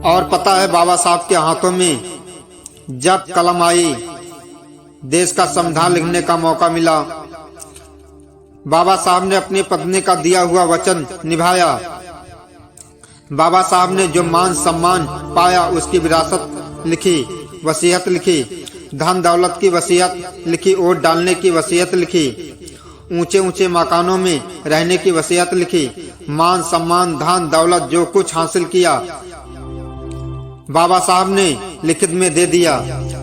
और पता है बाबा साहब के हाथों में जब कलम आई, देश का संविधान लिखने का मौका मिला। बाबा साहब ने अपनी पत्नी का दिया हुआ वचन निभाया। बाबा साहब ने जो मान सम्मान पाया उसकी विरासत लिखी, वसीयत लिखी, धन दौलत की वसीयत लिखी, वोट डालने की वसीयत लिखी, ऊंचे ऊंचे मकानों में रहने की वसीयत लिखी, मान सम्मान धन दौलत जो कुछ हासिल किया बाबा साहब ने लिखित में दे दिया।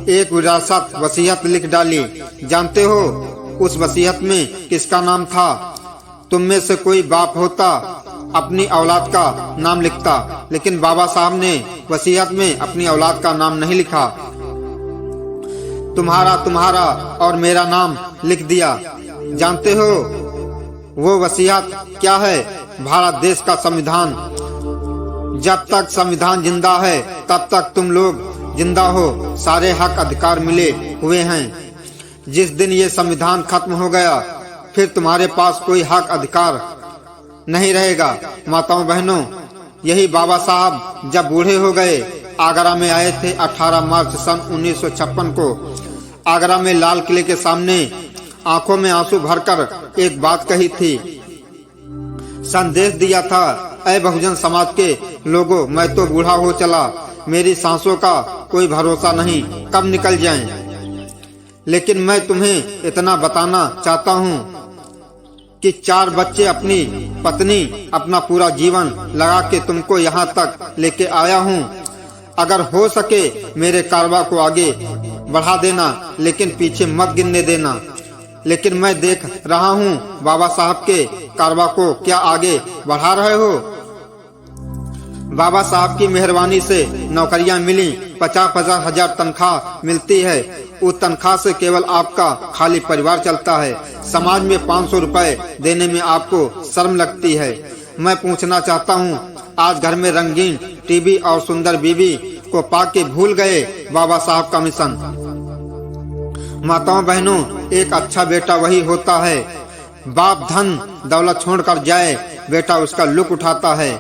एक विरासत वसीयत लिख डाली। जानते हो उस वसीयत में किसका नाम था? तुम में से कोई बाप होता अपनी औलाद का नाम लिखता, लेकिन बाबा साहब ने वसीयत में अपनी औलाद का नाम नहीं लिखा। तुम्हारा और मेरा नाम लिख दिया। जानते हो वो वसीयत क्या है? भारत देश का संविधान। जब तक संविधान जिंदा है तब तक तुम लोग जिंदा हो, सारे हक अधिकार मिले हुए हैं। जिस दिन ये संविधान खत्म हो गया फिर तुम्हारे पास कोई हक अधिकार नहीं रहेगा। माताओं बहनों, यही बाबा साहब जब बूढ़े हो गए आगरा में आए थे 18 मार्च सन 1956 को। आगरा में लाल किले के सामने आंखों में आंसू भरकर एक बात कही थी, संदेश दिया था, ऐ बहुजन समाज के लोगों, मैं तो बूढ़ा हो चला, मेरी सांसों का कोई भरोसा नहीं, कब निकल जाएं। लेकिन मैं तुम्हें इतना बताना चाहता हूँ कि 4 बच्चे, अपनी पत्नी, अपना पूरा जीवन लगा के तुमको यहाँ तक लेके आया हूँ। अगर हो सके मेरे कारवा को आगे बढ़ा देना, लेकिन पीछे मत गिरने देना। लेकिन मैं देख रहा हूँ बाबा साहब के कारवा को क्या आगे बढ़ा रहे हो। बाबा साहब की मेहरबानी से नौकरियां मिली, 50-50 हजार तनख्वाह मिलती है। उस तनख्वाह से केवल आपका खाली परिवार चलता है। समाज में 500 रुपए देने में आपको शर्म लगती है। मैं पूछना चाहता हूँ, आज घर में रंगीन टीवी और सुंदर बीवी को पाके भूल गए बाबा साहब का मिशन। माताओं बहनों, एक अच्छा बेटा वही होता है, बाप धन दौलत छोड़कर जाए बेटा उसका लुक उठाता है।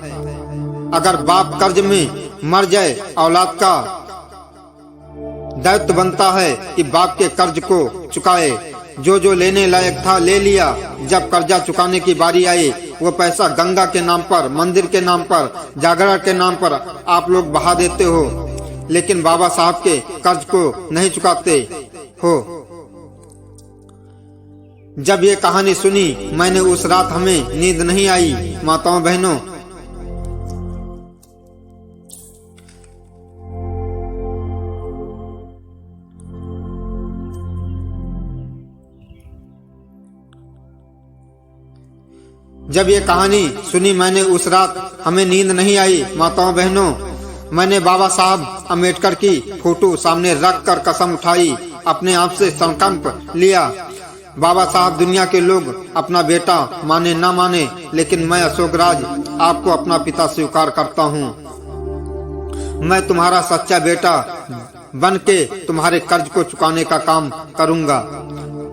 अगर बाप कर्ज में मर जाए औलाद का दायित्व बनता है कि बाप के कर्ज को चुकाए। जो लेने लायक था ले लिया। जब कर्जा चुकाने की बारी आई वो पैसा गंगा के नाम पर, मंदिर के नाम पर, जागरण के नाम पर आप लोग बहा देते हो, लेकिन बाबा साहब के कर्ज को नहीं चुकाते हो। जब ये कहानी सुनी मैंने उस रात हमें नींद नहीं आई। माताओं बहनों, जब ये कहानी सुनी मैंने उस रात हमें नींद नहीं आई। माताओं बहनों, मैंने बाबा साहब अम्बेडकर की फोटो सामने रख कर कसम उठाई, अपने आप से संकल्प लिया। बाबा साहब दुनिया के लोग अपना बेटा माने ना माने, लेकिन मैं अशोक राज आपको अपना पिता स्वीकार करता हूँ। मैं तुम्हारा सच्चा बेटा बन के तुम्हारे कर्ज को चुकाने का काम करूँगा।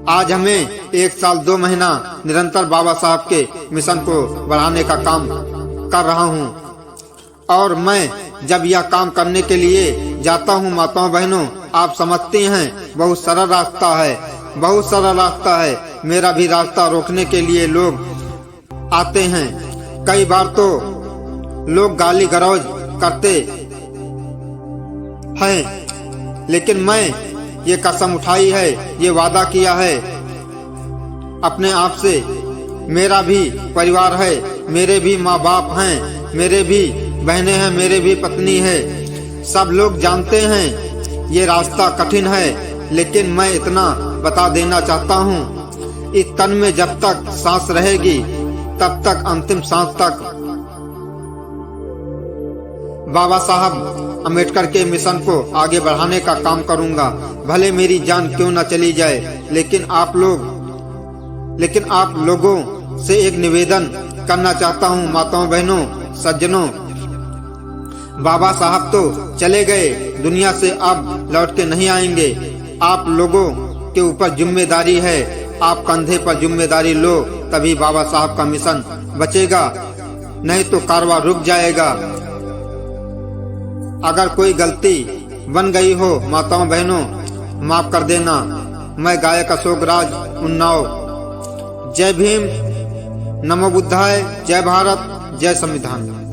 आज हमें 1 साल 2 महीना निरंतर बाबा साहब के मिशन को बढ़ाने का काम कर रहा हूँ, और मैं जब यह काम करने के लिए जाता हूँ माताओं बहनों, आप समझती हैं बहुत सरल रास्ता है, बहुत सरल रास्ता है। मेरा भी रास्ता रोकने के लिए लोग आते हैं। कई बार तो लोग गाली गलौज करते हैं, लेकिन मैं ये कसम उठाई है, ये वादा किया है अपने आप से, मेरा भी परिवार है, मेरे भी माँ बाप हैं, मेरे भी बहनें हैं, मेरे भी पत्नी है। सब लोग जानते हैं ये रास्ता कठिन है, लेकिन मैं इतना बता देना चाहता हूँ, इस तन में जब तक सांस रहेगी तब तक अंतिम सांस तक बाबा साहब अम्बेडकर के मिशन को आगे बढ़ाने का काम करूंगा। भले मेरी जान क्यों न चली जाए, लेकिन आप लोगों से एक निवेदन करना चाहता हूँ। माताओं बहनों सज्जनों, बाबा साहब तो चले गए दुनिया से, अब लौट के नहीं आएंगे। आप लोगों के ऊपर जिम्मेदारी है, आप कंधे पर जिम्मेदारी लो, तभी बाबा साहब का मिशन बचेगा, नहीं तो कारवां रुक जाएगा। अगर कोई गलती बन गई हो माताओं बहनों माफ कर देना। मैं गायक अशोक राज उन्नाव। जय भीम, नमो बुद्धाय, जय भारत, जय संविधान।